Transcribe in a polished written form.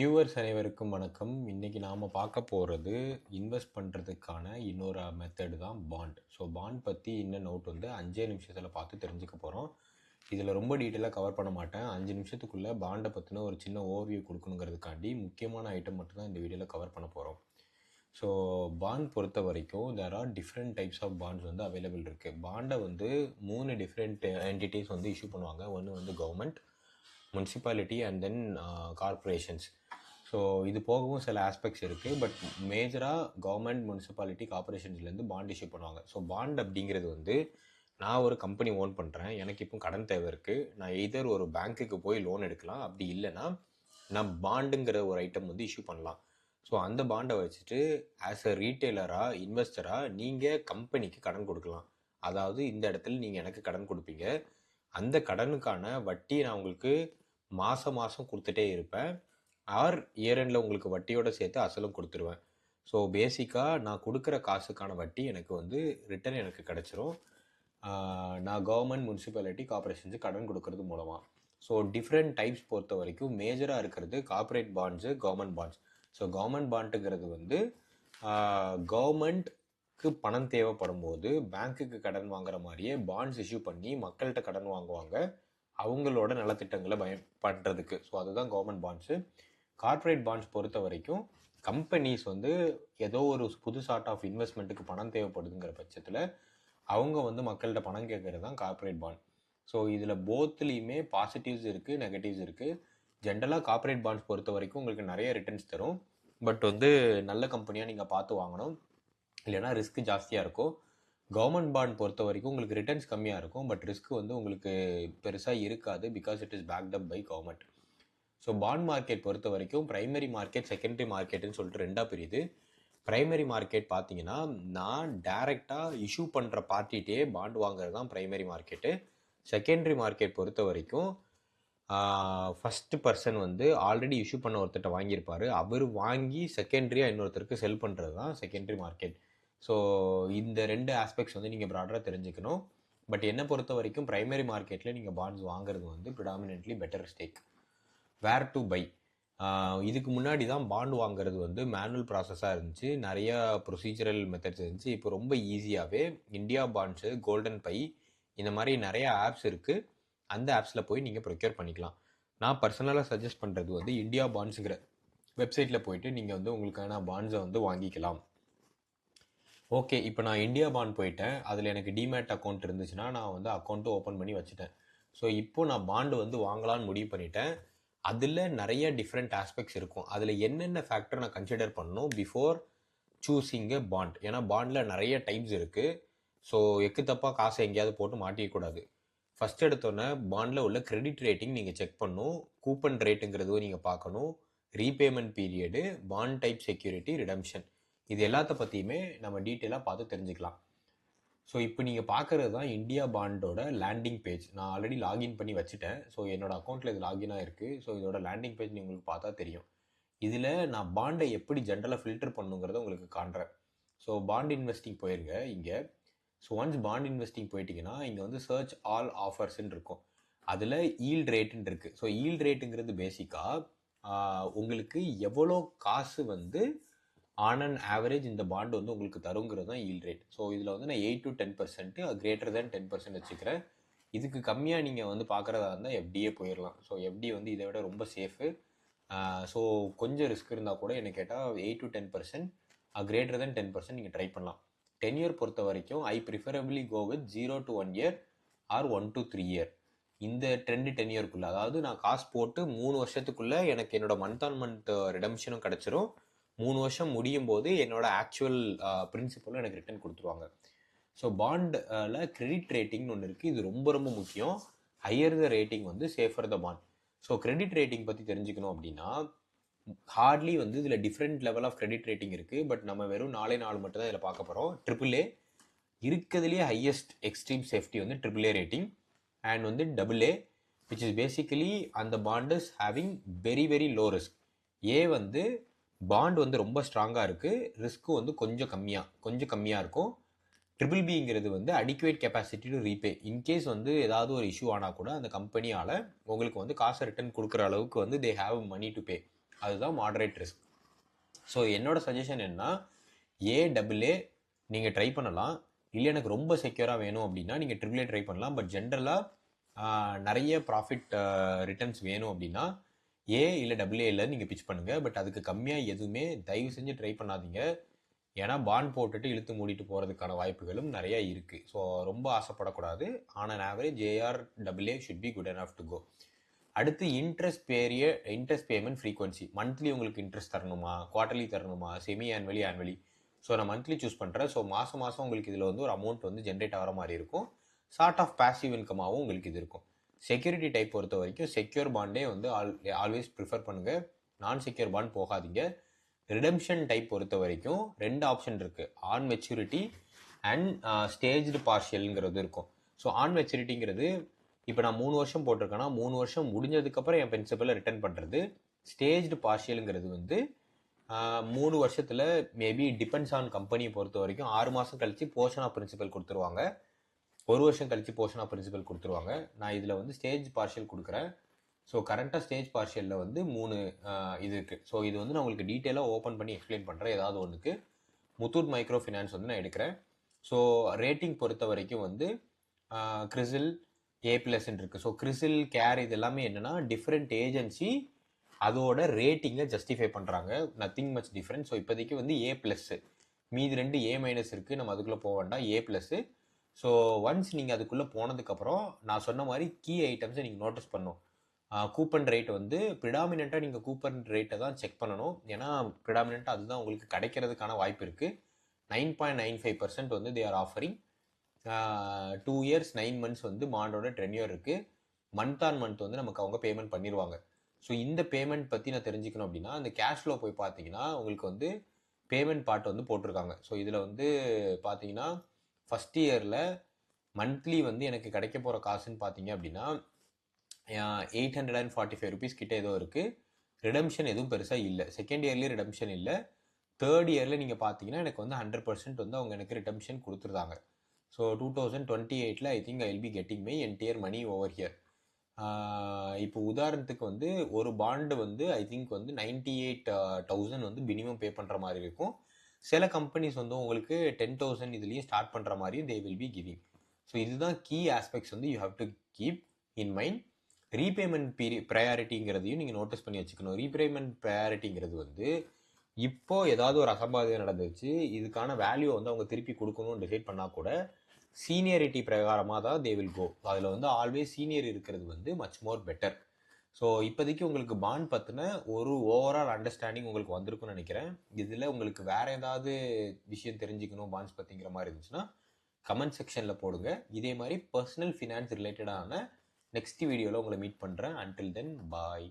Viewers அனைவருக்கும் வணக்கம். இன்னைக்கு நாம பார்க்க போறது இன்வெஸ்ட் பண்றதுக்கான இன்னொரு மெத்தட் தான் பாண்ட். ஸோ பாண்ட் பத்தி இன்னும் நோட் வந்து 5 நிமிஷத்துல பார்த்து தெரிஞ்சுக்க போறோம். இதுல ரொம்ப டீட்டெயிலாக கவர் பண்ண மாட்டேன். 5 நிமிஷத்துக்குள்ள பாண்டை பத்தின ஒரு சின்ன ஓவர்வியூ கொடுக்கணுங்கிறதுக்காண்டி முக்கியமான ஐட்டம் மட்டும் தான் இந்த வீடியோல கவர் பண்ண போறோம். ஸோ பாண்ட் பொறுத்த வரைக்கும் there are different types of bonds வந்து அவைலபிள் இருக்கு. பாண்டை வந்து 3 டிஃப்ரெண்ட் என்டிட்டிஸ் வந்து இஷ்யூ பண்ணுவாங்க. ஒன்று வந்து government, municipality and then corporations. So இது போகவும் சில ஆஸ்பெக்ட்ஸ் இருக்குது. பட் மேஜராக கவர்மெண்ட், முனிசிபாலிட்டி, கார்பரேஷன்ஸ்லேருந்து பாண்ட் இஷ்யூ பண்ணுவாங்க. ஸோ பாண்ட் அப்படிங்கிறது வந்து நான் ஒரு கம்பெனி ஓன் பண்ணுறேன், எனக்கு இப்போ கடன் தேவை இருக்குது, நான் எதர் ஒரு பேங்க்குக்கு போய் லோன் எடுக்கலாம், அப்படி இல்லைன்னா நான் பாண்டுங்கிற ஒரு ஐட்டம் வந்து இஷ்யூ பண்ணலாம். ஸோ அந்த பாண்டை வச்சுட்டு ஆஸ் அ ரீட்டெய்லராக, இன்வெஸ்டராக நீங்கள் கம்பெனிக்கு கடன் கொடுக்கலாம். அதாவது இந்த இடத்துல நீங்கள் எனக்கு கடன் கொடுப்பீங்க, அந்த கடனுக்கான வட்டி நான் உங்களுக்கு மாதம் மாதம் கொடுத்துட்டே இருப்பேன். ஆர் இயர் எண்டில் உங்களுக்கு வட்டியோட சேர்த்து அசலும் கொடுத்துருவேன். ஸோ பேசிக்காக நான் கொடுக்குற காசுக்கான வட்டி எனக்கு வந்து ரிட்டர்ன் எனக்கு கிடச்சிரும். நான் கவர்மெண்ட், முனிசிபாலிட்டி, கார்பரேஷன்ஸு கடன் கொடுக்கறது மூலமாக. ஸோ டிஃப்ரெண்ட் டைப்ஸ் பொறுத்த வரைக்கும் மேஜராக இருக்கிறது corporate bonds, government bonds. So government பாண்டுங்கிறது வந்து கவர்மெண்ட்க்கு பணம் தேவைப்படும் போது பேங்க்குக்கு கடன் வாங்குற மாதிரியே பாண்ட்ஸ் இஷ்யூ பண்ணி மக்கள்கிட்ட கடன் வாங்குவாங்க, அவங்களோட நலத்திட்டங்களை பண்ணுறதுக்கு. ஸோ அதுதான் கவர்மெண்ட் பாண்ட்ஸு. கார்ப்பரேட் பாண்ட்ஸ் பொறுத்த வரைக்கும் கம்பெனிஸ் வந்து ஏதோ ஒரு புது சார்ட் ஆஃப் இன்வெஸ்ட்மெண்ட்டுக்கு பணம் தேவைப்படுதுங்கிற பட்சத்தில் அவங்க வந்து மக்கள்கிட்ட பணம் கேட்கறது தான் கார்ப்பரேட் பாண்ட். ஸோ இதில் போத்லேயுமே பாசிட்டிவ்ஸ் இருக்குது, நெகட்டிவ்ஸ் இருக்குது. ஜென்ரலாக கார்ப்பரேட் பாண்ட்ஸ் பொறுத்த வரைக்கும் உங்களுக்கு நிறைய ரிட்டர்ன்ஸ் தரும். பட் வந்து நல்ல கம்பெனியாக நீங்கள் பார்த்து வாங்கணும், இல்லைனா ரிஸ்க் ஜாஸ்தியாக இருக்கும். கவர்மெண்ட் பாண்ட் பொறுத்த வரைக்கும் உங்களுக்கு ரிட்டர்ன்ஸ் கம்மியாக இருக்கும், பட் ரிஸ்க் வந்து உங்களுக்கு பெருசாக இருக்காது, because it is backed up by government. So bond market பொறுத்த வரைக்கும் ப்ரைமரி மார்க்கெட், செகண்டரி மார்க்கெட்டுன்னு சொல்லிட்டு ரெண்டாக பிரியுது. ப்ரைமரி மார்க்கெட் பார்த்தீங்கன்னா நான் டைரெக்டாக இஷ்யூ பண்ணுற பார்ட்டிகிட்டே பாண்ட் வாங்குறது தான் ப்ரைமரி மார்க்கெட்டு. செகண்டரி மார்க்கெட் பொறுத்த வரைக்கும் ஃபஸ்ட்டு பர்சன் வந்து ஆல்ரெடி இஷ்யூ பண்ண ஒருத்தர்கிட்ட வாங்கியிருப்பார், அவர் வாங்கி செகண்டரியாக இன்னொருத்தருக்கு செல் பண்ணுறது தான் செகண்டரி மார்க்கெட். ஸோ இந்த ரெண்டு ஆஸ்பெக்ட்ஸ் வந்து நீங்கள் ப்ராடராக தெரிஞ்சுக்கணும். பட் என்னை பொறுத்த வரைக்கும் ப்ரைமரி மார்க்கெட்டில் நீங்கள் பாண்ட்ஸ் வாங்குறது வந்து predominantly better stake. Where to buy, இதுக்கு முன்னாடி தான் பாண்ட் வாங்குறது வந்து மேனுவல் ப்ராசஸாக இருந்துச்சு, நிறையா ப்ரொசீஜரல் மெத்தட்ஸ் இருந்துச்சு. இப்போ ரொம்ப ஈஸியாகவே இந்தியா பாண்ட்ஸு, கோல்டன் பை, இந்த மாதிரி நிறையா ஆப்ஸ் இருக்குது. அந்த ஆப்ஸில் போய் நீங்கள் ப்ரொக்யூர் பண்ணிக்கலாம். நான் பர்சனலாக சஜஸ்ட் பண்ணுறது வந்து இந்தியா பாண்ட்ஸுங்கிற வெப்சைட்டில் போயிட்டு நீங்கள் வந்து உங்களுக்கான பாண்ட்ஸை வந்து வாங்கிக்கலாம். ஓகே, இப்போ நான் இந்தியா பாண்ட் போயிட்டேன், அதில் எனக்கு டிமேட் அக்கௌண்ட் இருந்துச்சுன்னா நான் வந்து அக்கௌண்ட்டு ஓப்பன் பண்ணி வச்சுட்டேன். ஸோ இப்போ நான் பாண்டு வந்து வாங்கலான்னு முடிவு பண்ணிட்டேன். அதில் நிறைய டிஃப்ரெண்ட் ஆஸ்பெக்ட்ஸ் இருக்கும். அதில் என்னென்ன ஃபேக்டர் நான் கன்சிடர் பண்ணணும் பிஃபோர் சூஸிங் எ பாண்ட்? ஏன்னா பாண்டில் நிறைய டைப்ஸ் இருக்குது. ஸோ எக்கு தப்பாக காசை எங்கேயாவது போட்டு மாட்டிக்கக்கூடாது. ஃபஸ்ட் எடுத்தோன்னே பாண்டில் உள்ள கிரெடிட் ரேட்டிங் நீங்கள் செக் பண்ணணும், கூப்பன் ரேட்டுங்கிறதும் நீங்கள் பார்க்கணும், repayment period, bond type, security, redemption, இது எல்லாத்த பற்றியுமே நம்ம டீட்டெயிலாக பார்த்து தெரிஞ்சுக்கலாம். ஸோ இப்போ நீங்கள் பார்க்குறது தான் இந்தியா பாண்டோட லேண்டிங் பேஜ். நான் ஆல்ரெடி லாகின் பண்ணி வச்சுட்டேன். ஸோ என்னோடய அக்கௌண்ட்டில் இது லாகினாக இருக்குது. ஸோ இதோட லேண்டிங் பேஜ் உங்களுக்கு பார்த்தா தெரியும். இதில் நான் பாண்டை எப்படி ஜென்ரலாக ஃபில்டர் பண்ணுங்கிறத உங்களுக்கு காண்றேன். ஸோ பாண்ட் இன்வெஸ்டிங் போயிருங்க இங்கே. ஸோ ஒன்ஸ் பாண்ட் இன்வெஸ்டிங் போயிட்டீங்கன்னா இங்கே வந்து சர்ச் ஆல் ஆஃபர்ஸ்ன்னு இருக்கும். அதில் ஈல்ட் ரேட்டுன்னு இருக்குது. ஸோ ஈல்ட் ரேட்டுங்கிறது பேசிக்காக உங்களுக்கு எவ்வளோ காசு வந்து ஆன் அண்ட் ஆவரேஜ் இந்த பாண்டு வந்து உங்களுக்கு தருங்கிறது தான் ஈல்ட் ரேட். ஸோ இதில் வந்து நான் 8 to 10%, கிரேட்டர் தேன் 10% வச்சுக்கிறேன். இதுக்கு கம்மியாக நீங்கள் வந்து பார்க்குறதா இருந்தால் எஃப்டியே போயிடலாம். ஸோ எஃப்டி வந்து இதை விட ரொம்ப சேஃபு. ஸோ கொஞ்சம் ரிஸ்க் இருந்தால் கூட என்ன கேட்டால் 8 to 10%, கிரேட்டர் தேன் 10% நீங்கள் ட்ரை பண்ணலாம். 10 இயர் பொறுத்த வரைக்கும் I preferably go with 0 to 1 year or 1 to 3 year. இந்த ட்ரெண்டு 10 இயர்க்குள்ளே, அதாவது நான் காசு போட்டு 3 வருஷத்துக்குள்ளே எனக்கு என்னோட மந்த் ஆன் மந்த் ரிடம்ஷனும் கிடச்சிரும். 3 வருஷம் முடியும் போது என்னோட ஆக்சுவல் பிரின்சிபலும் எனக்கு ரிட்டர்ன் கொடுத்துருவாங்க. ஸோ பாண்டில் கிரெடிட் ரேட்டிங்னு ஒன்று இருக்குது. இது ரொம்ப ரொம்ப முக்கியம். ஹையர் த ரேட்டிங் வந்து safer the bond. So credit rating பற்றி தெரிஞ்சுக்கணும் அப்படின்னா ஹார்ட்லி வந்து இதில் different level of credit rating இருக்குது. பட் நம்ம வெறும் 4 மட்டும் தான் இதில் பார்க்க போகிறோம். AAA இருக்கிறதுலேயே ஹையஸ்ட் எக்ஸ்ட்ரீம் சேஃப்டி வந்து AAA ரேட்டிங். அண்ட் வந்து AA, விச் இஸ் பேசிக்கலி அந்த bond is having very very low risk. A வந்து பாண்ட் வந்து ரொம்ப ஸ்ட்ராங்காக இருக்குது, ரிஸ்க்கு வந்து கொஞ்சம் கம்மியாக இருக்கும். BBBங்கிறது வந்து adequate capacity to repay. In case வந்து ஏதாவது ஒரு இஷ்யூ ஆனால் கூட அந்த கம்பெனியால் உங்களுக்கு வந்து காசை ரிட்டர்ன் கொடுக்குற அளவுக்கு வந்து they have money to pay. அதுதான் மாடரேட் ரிஸ்க். ஸோ என்னோட சஜஷன் என்ன, ஏஏஏ நீங்கள் ட்ரை பண்ணலாம். இல்லை எனக்கு ரொம்ப செக்யூராக வேணும் அப்படின்னா நீங்கள் ட்ரிபிள் ஏ ட்ரை பண்ணலாம். பட் ஜென்ரலாக நிறைய ப்ராஃபிட் ரிட்டர்ன்ஸ் வேணும் அப்படின்னா ஏ இல்லை ஏஏல நீங்கள் பிச் பண்ணுங்கள். பட் அதுக்கு கம்மியாக எதுவுமே தயவு செஞ்சு ட்ரை பண்ணாதீங்க. ஏன்னா பாண்ட் போட்டுட்டு இழுத்து மூடிட்டு போகிறதுக்கான வாய்ப்புகளும் நிறைய இருக்குது. ஸோ ரொம்ப ஆசைப்படக்கூடாது. On average AA should be good enough to go. அடுத்து இன்ட்ரெஸ்ட் பேமெண்ட் ஃப்ரீக்வன்சி. மந்த்லி உங்களுக்கு இன்ட்ரெஸ்ட் தரணுமா, குவார்டர்லி தரணுமா, செமி ஆனுவலி. ஸோ நான் மந்த்லி சூஸ் பண்ணுறேன். ஸோ மாதம் உங்களுக்கு இதில் வந்து ஒரு அமௌண்ட் வந்து ஜென்ரேட் ஆகிற மாதிரி இருக்கும். சார்ட் ஆஃப் பேசிவ் இன்கமாகவும் உங்களுக்கு இது இருக்கும். செக்யூரிட்டி டைப் பொறுத்த வரைக்கும் செக்யூர் பாண்டே வந்து ஆல்வேஸ் ப்ரிஃபர் பண்ணுங்கள். நான் செக்யூர் பாண்ட் போகாதீங்க. ரிடம்ஷன் டைப் பொறுத்த வரைக்கும் 2 ஆப்ஷன் இருக்குது. ஆன் மெச்சூரிட்டி அண்ட் ஸ்டேஜ்டு பார்ஷியல்ங்கிறது இருக்கும். ஸோ ஆன் மெச்சூரிட்டிங்கிறது இப்போ நான் 3 வருஷம் போட்டிருக்கேன்னா 3 வருஷம் முடிஞ்சதுக்கப்புறம் என் பிரின்சிபலை ரிட்டர்ன் பண்ணுறது. ஸ்டேஜ்டு பார்ஷியலுங்கிறது வந்து 3 வருஷத்தில் மேபி டிபெண்ட்ஸ் ஆன் கம்பெனியை பொறுத்த வரைக்கும் 6 மாதம் கழித்து போர்ஷன் ஆஃப் பிரின்சிபல் கொடுத்துருவாங்க, 1 வருஷம் கழித்து போர்ஷன் ஆஃப் பிரின்சிபல் கொடுத்துருவாங்க. நான் இதில் வந்து ஸ்டேஜ் பார்ஷியல் கொடுக்குறேன். ஸோ கரண்ட்டாக ஸ்டேஜ் பார்ஷியலில் வந்து 3 இது இருக்குது. ஸோ இது வந்து நான் உங்களுக்கு டீட்டெயிலாக ஓப்பன் பண்ணி எக்ஸ்பிளைன் பண்ணுறேன். ஏதாவது ஒன்றுக்கு முத்தூட் மைக்ரோ ஃபினான்ஸ் வந்து நான் எடுக்கிறேன். ஸோ ரேட்டிங் பொறுத்த வரைக்கும் வந்து கிறிசில் A+ இருக்குது. ஸோ கிறிசில் கேர் இது எல்லாமே என்னென்னா டிஃப்ரெண்ட் ஏஜென்சி அதோட ரேட்டிங்கை ஜஸ்டிஃபை பண்ணுறாங்க. Nothing much different. ஸோ இப்போதைக்கு வந்து A+, மீதி 2 A- இருக்குது. நம்ம அதுக்குள்ளே போக வேண்டாம். A+. ஸோ ஒன்ஸ் நீங்கள் அதுக்குள்ளே போனதுக்கப்புறம் நான் சொன்ன மாதிரி கீ ஐட்டம்ஸை நீங்கள் நோட்டீஸ் பண்ணணும். கூப்பன் ரேட் வந்து ப்ரிடாமினெண்ட்டாக நீங்கள் கூப்பன் ரேட்டை தான் செக் பண்ணணும். ஏன்னா ப்ரிடாமினெண்ட்டாக அதுதான் உங்களுக்கு கிடைக்கிறதுக்கான வாய்ப்பு இருக்குது. 9.95% வந்து they are offering. 2 years 9 months வந்து பாண்டோட டென்யூர் இருக்குது. மந்த் ஆன் மந்த் வந்து நமக்கு அவங்க பேமெண்ட் பண்ணிடுவாங்க. ஸோ இந்த பேமெண்ட் பற்றி நான் தெரிஞ்சுக்கணும் அப்படின்னா அந்த கேஷ் ஃப்ளோ போய் பார்த்தீங்கன்னா உங்களுக்கு வந்து பேமெண்ட் பார்ட் வந்து போட்டிருக்காங்க. ஸோ இதில் வந்து பார்த்தீங்கன்னா ஃபஸ்ட் இயரில் மந்த்லி வந்து எனக்கு கிடைக்க போகிற காசுன்னு பார்த்தீங்க அப்படின்னா 845 rupees கிட்ட ஏதோ இருக்குது. ரிடம்ஷன் எதுவும் பெருசாக இல்லை. செகண்ட் இயர்லேயே ரிடம்ஷன் இல்லை. தேர்ட் இயரில் நீங்கள் பார்த்தீங்கன்னா எனக்கு வந்து 100% வந்து அவங்க எனக்கு ரிடம்ஷன் கொடுத்துருந்தாங்க. So 2028 I think I will be getting my entire money over here. இப்போ உதாரணத்துக்கு வந்து ஒரு பாண்டு வந்து ஐ திங்க் வந்து 98,000 வந்து மினிமம் பே பண்ணுற மாதிரி இருக்கும். சில கம்பெனிஸ் வந்து உங்களுக்கு 10,000 இதுலேயும் ஸ்டார்ட் பண்ணுற மாதிரியும் they will be giving. So இதுதான் கீ ஆஸ்பெக்ட்ஸ் வந்து you have to keep in mind. Repayment ப்ரையாரிட்டிங்கிறதையும் நீங்கள் நோட்டீஸ் பண்ணி வச்சுக்கணும். ரீபேமெண்ட் ப்ரையாரிட்டிங்கிறது வந்து இப்போ ஏதாவது ஒரு அசம்பாவிதம் நடந்துச்சு, இதுக்கான வேல்யூ வந்து அவங்க திருப்பி கொடுக்கணும்னு டிசைட் பண்ணால் கூட சீனியரிட்டி பிரகாரமாக தான் தே வில் கோ. அதில் வந்து ஆல்வேஸ் சீனியர் இருக்கிறது வந்து மச் மோர் பெட்டர். ஸோ இப்போதைக்கு உங்களுக்கு பாண்ட் பற்றின ஒரு ஓவரால் அண்டர்ஸ்டாண்டிங் உங்களுக்கு வந்திருக்குன்னு நினைக்கிறேன். இதில் உங்களுக்கு வேறு ஏதாவது விஷயம் தெரிஞ்சுக்கணும் பாண்ட்ஸ் பற்றிங்கிற மாதிரி இருந்துச்சுன்னா கமெண்ட் செக்ஷனில் போடுங்க. இதே மாதிரி பர்சனல் ஃபினான்ஸ் ரிலேட்டடான நெக்ஸ்ட் வீடியோவில் உங்களை மீட் பண்ணுறேன். அன்டில் தென் பாய்.